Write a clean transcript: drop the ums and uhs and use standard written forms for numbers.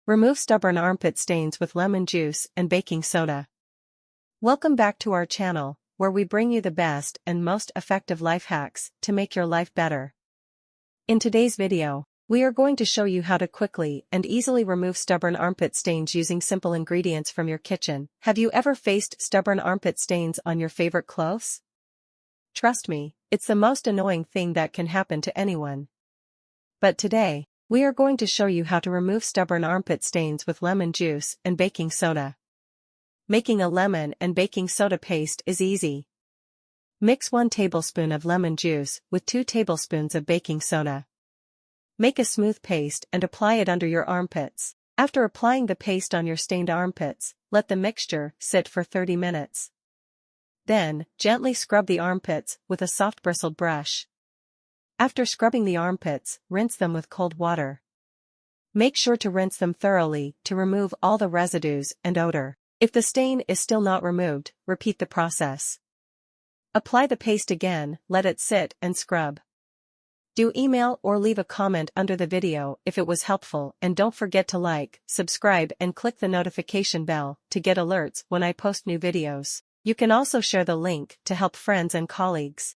Remove stubborn armpit stains with lemon juice and baking soda. Welcome back to our channel, where we bring you the best and most effective life hacks to make your life better. In today's video, we are going to show you how to quickly and easily remove stubborn armpit stains using simple ingredients from your kitchen. Have you ever faced stubborn armpit stains on your favorite clothes? Trust me, it's the most annoying thing that can happen to anyone. But today, we are going to show you how to remove stubborn armpit stains with lemon juice and baking soda. Making a lemon and baking soda paste is easy. Mix 1 tablespoon of lemon juice with 2 tablespoons of baking soda. Make a smooth paste and apply it under your armpits. After applying the paste on your stained armpits, let the mixture sit for 30 minutes. Then, gently scrub the armpits with a soft bristled brush. After scrubbing the armpits, rinse them with cold water. Make sure to rinse them thoroughly to remove all the residues and odor. If the stain is still not removed, repeat the process. Apply the paste again, let it sit and scrub. Do email or leave a comment under the video if it was helpful, and don't forget to like, subscribe and click the notification bell to get alerts when I post new videos. You can also share the link to help friends and colleagues.